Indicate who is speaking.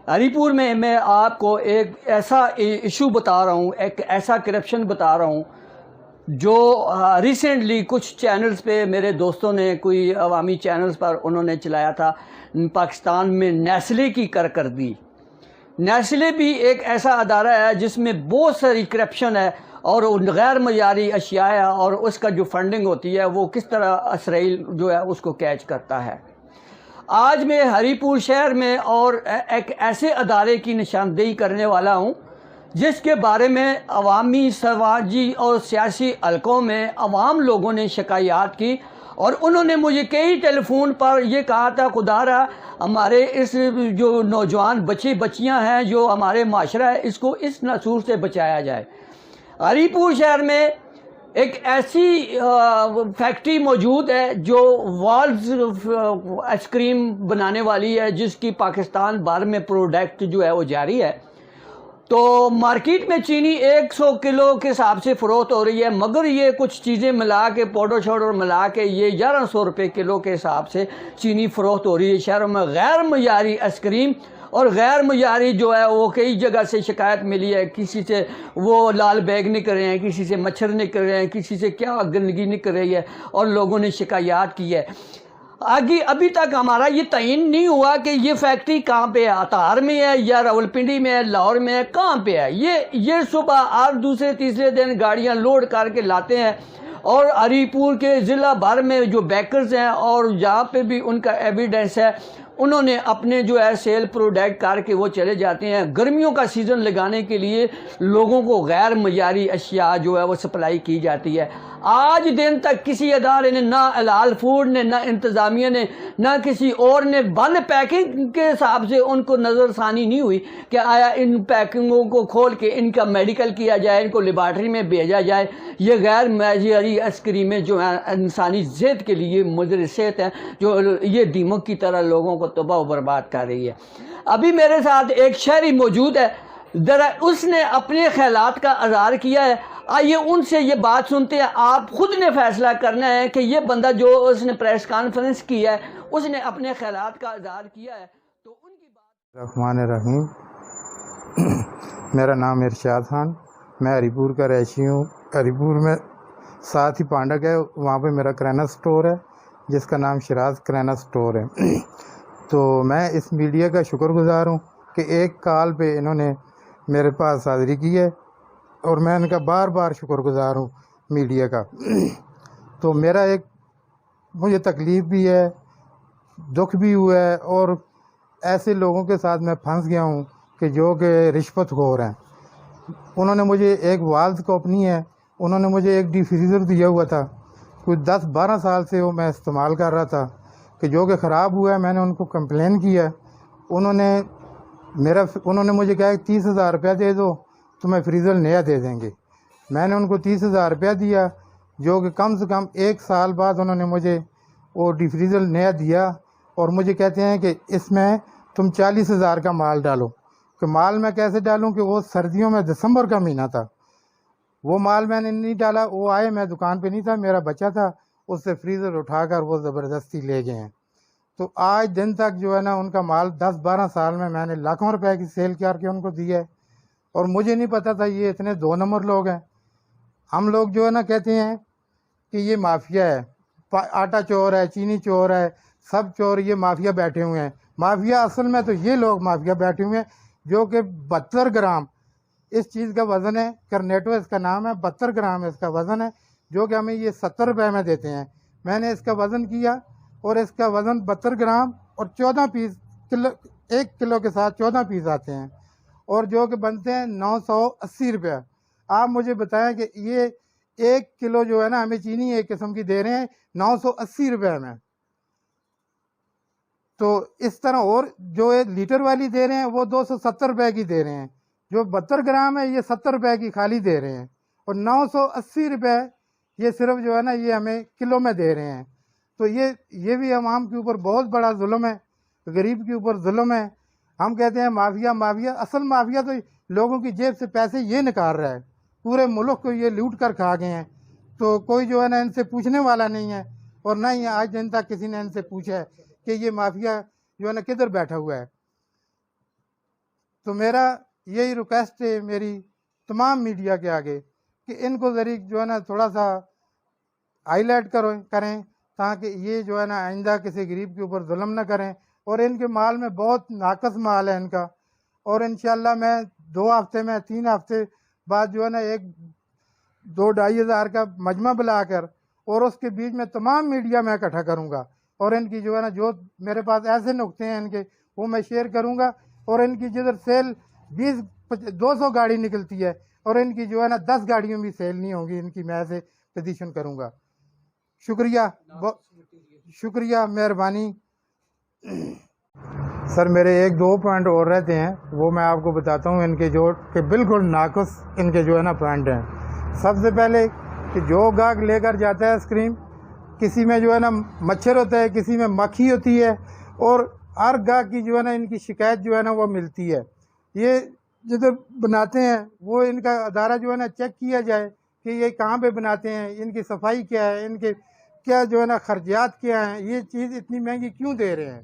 Speaker 1: ہری پور میں آپ کو ایک ایسا ایشو بتا رہا ہوں، ایک ایسا کرپشن بتا رہا ہوں جو ریسنٹلی کچھ چینلز پہ میرے دوستوں نے، کوئی عوامی چینلز پر انہوں نے چلایا تھا۔ پاکستان میں نیسلے کی کارکردگی، نیسلے بھی ایک ایسا ادارہ ہے جس میں بہت ساری کرپشن ہے اور غیر معیاری اشیاء ہے، اور اس کا جو فنڈنگ ہوتی ہے وہ کس طرح اسرائیل جو ہے اس کو کیچ کرتا ہے۔ آج میں ہری پور شہر میں اور ایک ایسے ادارے کی نشاندہی کرنے والا ہوں جس کے بارے میں عوامی، سماجی اور سیاسی حلقوں میں عوام لوگوں نے شکایات کی، اور انہوں نے مجھے کئی ٹیلی فون پر یہ کہا تھا، خدا را ہمارے اس جو نوجوان بچے بچیاں ہیں، جو ہمارے معاشرہ ہے، اس کو اس ناسور سے بچایا جائے۔ ہری پور شہر میں ایک ایسی فیکٹری موجود ہے جو والز آئس کریم بنانے والی ہے، جس کی پاکستان بھر میں پروڈکٹ جو ہے وہ جاری ہے۔ تو مارکیٹ میں چینی 100 کلو کے حساب سے فروخت ہو رہی ہے، مگر یہ کچھ چیزیں ملا کے، پاؤڈر شاؤڈر ملا کے، یہ 1100 روپے کلو کے حساب سے چینی فروخت ہو رہی ہے شہروں میں۔ غیر معیاری آئس کریم اور غیر معیاری جو ہے وہ کئی جگہ سے شکایت ملی ہے، کسی سے وہ لال بیگ نکل رہے ہیں، کسی سے مچھر نکل رہے ہیں، کسی سے کیا گندگی نکل رہی ہے، اور لوگوں نے شکایات کی ہے۔ ابھی تک ہمارا یہ تعین نہیں ہوا کہ یہ فیکٹری کہاں پہ ہے، اتار میں ہے یا راولپنڈی میں ہے، لاہور میں ہے، کہاں پہ ہے۔ یہ صبح اور دوسرے تیسرے دن گاڑیاں لوڈ کر کے لاتے ہیں، اور ہری پور کے ضلع بھر میں جو بیکرز ہیں اور جہاں پہ بھی ان کا ایویڈنس ہے، انہوں نے اپنے جو ہے سیل پروڈکٹ کر کے وہ چلے جاتے ہیں۔ گرمیوں کا سیزن لگانے کے لیے لوگوں کو غیر معیاری اشیاء جو ہے وہ سپلائی کی جاتی ہے۔ آج دن تک کسی ادارے نے، نہ الحال فوڈ نے، نہ انتظامیہ نے، نہ کسی اور نے بند پیکنگ کے حساب سے ان کو نظر ثانی نہیں ہوئی کہ آیا ان پیکنگوں کو کھول کے ان کا میڈیکل کیا جائے، ان کو لیبارٹری میں بھیجا جائے۔ یہ غیر معیاری آئس کریمیں جو ہیں انسانی صحت کے لیے مضر صحت ہیں، جو یہ دیمک کی طرح لوگوں کو تباہ و برباد کر رہی ہے۔ ابھی میرے ساتھ ایک شہری موجود ہے، ذرا اس نے اپنے خیالات کا اظہار کیا ہے، آئیے ان سے یہ بات سنتے ہیں۔ آپ خود نے فیصلہ کرنا ہے کہ یہ بندہ جو اس نے پریس کانفرنس کی ہے، اس نے اپنے خیالات کا اظہار کیا ہے، تو ان کی بات۔
Speaker 2: الرحمن الرحیم۔ میرا نام ارشاد خان، میں ہری پور کا رہائشی ہوں۔ ہری پور میں ساتھ ہی پانڈک ہے، وہاں پہ میرا کریانہ سٹور ہے جس کا نام شراز کریانہ سٹور ہے۔ تو میں اس میڈیا کا شکر گزار ہوں کہ ایک کال پہ انہوں نے میرے پاس حاضری کی ہے، اور میں ان کا بار بار شکر گزار ہوں میڈیا کا۔ تو میرا مجھے تکلیف بھی ہے، دکھ بھی ہوا ہے، اور ایسے لوگوں کے ساتھ میں پھنس گیا ہوں کہ جو کہ رشوت خور ہیں۔ انہوں نے مجھے ایک والز کمپنی ہے، انہوں نے مجھے ایک ڈی فریزر دیا ہوا تھا، کچھ 10-12 سال سے وہ میں استعمال کر رہا تھا، کہ جو کہ خراب ہوا ہے۔ میں نے ان کو کمپلین کیا، انہوں نے مجھے کہا کہ 30,000 روپیہ دے دو تمہیں فریزر نیا دے دیں گے۔ میں نے ان کو 30,000 روپیہ دیا، جو کہ کم سے کم 1 سال بعد انہوں نے مجھے وہ ڈی فریزر نیا دیا، اور مجھے کہتے ہیں کہ اس میں تم 40,000 کا مال ڈالو۔ کہ مال میں کیسے ڈالوں، کہ وہ سردیوں میں دسمبر کا مہینہ تھا، وہ مال میں نے نہیں ڈالا۔ وہ آئے، میں دکان پہ نہیں تھا، میرا بچہ تھا، اس سے فریزر اٹھا کر وہ زبردستی لے گئے ہیں۔ تو آج دن تک جو ہے نا ان کا مال 10-12 سال میں نے لاکھوں روپے کی سیل کر کے ان کو دی ہے، اور مجھے نہیں پتا تھا یہ اتنے 2 نمبر لوگ ہیں۔ ہم لوگ جو ہے نا کہتے ہیں کہ یہ مافیا ہے، آٹا چور ہے، چینی چور ہے، سب چور، یہ مافیا بیٹھے ہوئے ہیں۔ مافیا اصل میں تو یہ لوگ مافیا بیٹھے ہوئے ہیں جو کہ 72 گرام اس چیز کا وزن ہے، کرنیٹو اس کا نام ہے، 72 گرام اس کا وزن ہے، جو کہ ہمیں یہ 70 روپے میں دیتے ہیں۔ میں نے اس کا وزن کیا، اور اس کا وزن 72 گرام اور 14 پیس کلو، 1 کلو کے ساتھ 14 پیس آتے ہیں، اور جو کہ بنتے ہیں 980 روپے۔ آپ مجھے بتائیں کہ یہ 1 کلو جو ہے نا ہمیں چینی ایک قسم کی دے رہے ہیں 980 روپے میں۔ تو اس طرح اور جو 1 لیٹر والی دے رہے ہیں وہ 270 روپے کی دے رہے ہیں، جو 72 گرام ہے یہ 70 روپے کی خالی دے رہے ہیں، اور 980 روپے یہ صرف جو ہے نا یہ ہمیں کلو میں دے رہے ہیں۔ تو یہ بھی عوام کے اوپر بہت بڑا ظلم ہے، غریب کے اوپر ظلم ہے۔ ہم کہتے ہیں مافیا، اصل مافیا تو لوگوں کی جیب سے پیسے یہ نکال رہا ہے، پورے ملک کو یہ لوٹ کر کھا گئے ہیں۔ تو کوئی جو ہے نا ان سے پوچھنے والا نہیں ہے، اور نہ ہی آج دن تک کسی نے ان سے پوچھا ہے کہ یہ مافیا جو ہے نا کدھر بیٹھا ہوا ہے۔ تو میرا یہی ریکویسٹ ہے میری تمام میڈیا کے آگے کہ ان کو ذریعہ جو ہے نا تھوڑا سا ہائی لائٹ کریں تاکہ یہ جو ہے نا آئندہ کسی غریب کے اوپر ظلم نہ کریں. اور ان کے مال میں بہت ناقص مال ہے ان کا. اور انشاءاللہ میں 2 ہفتے میں 3 ہفتے بعد جو ہے نا 2-2.5 ہزار کا مجمع بلا کر اور اس کے بیچ میں تمام میڈیا میں اکٹھا کروں گا. اور ان کی جو ہے نا جو میرے پاس ایسے نقطے ہیں ان کے وہ میں شیئر کروں گا. اور ان کی جدھر سیل 200 گاڑی نکلتی ہے اور ان کی جو ہے نا 10 گاڑیوں بھی سیل نہیں ہوں گی, ان کی میں ایسے پوزیشن کروں گا. شکریہ مہربانی. سر میرے 1-2 پوائنٹ اور رہتے ہیں, وہ میں آپ کو بتاتا ہوں ان کے جو کہ بالکل ناقص ان کے جو ہے نا پوائنٹ ہیں. سب سے پہلے کہ جو گاہک لے کر جاتا ہے آئس کریم, کسی میں جو ہے نا مچھر ہوتا ہے, کسی میں مکھی ہوتی ہے, اور ہر گاہک کی جو ہے نا ان کی شکایت جو ہے نا وہ ملتی ہے. یہ جدھر بناتے ہیں وہ ان کا ادارہ جو ہے نا چیک کیا جائے کہ یہ کہاں پہ بناتے ہیں, ان کی صفائی کیا ہے, ان کے کیا جو ہے نا خرچات کیا ہیں, یہ چیز اتنی مہنگی کیوں دے رہے ہیں.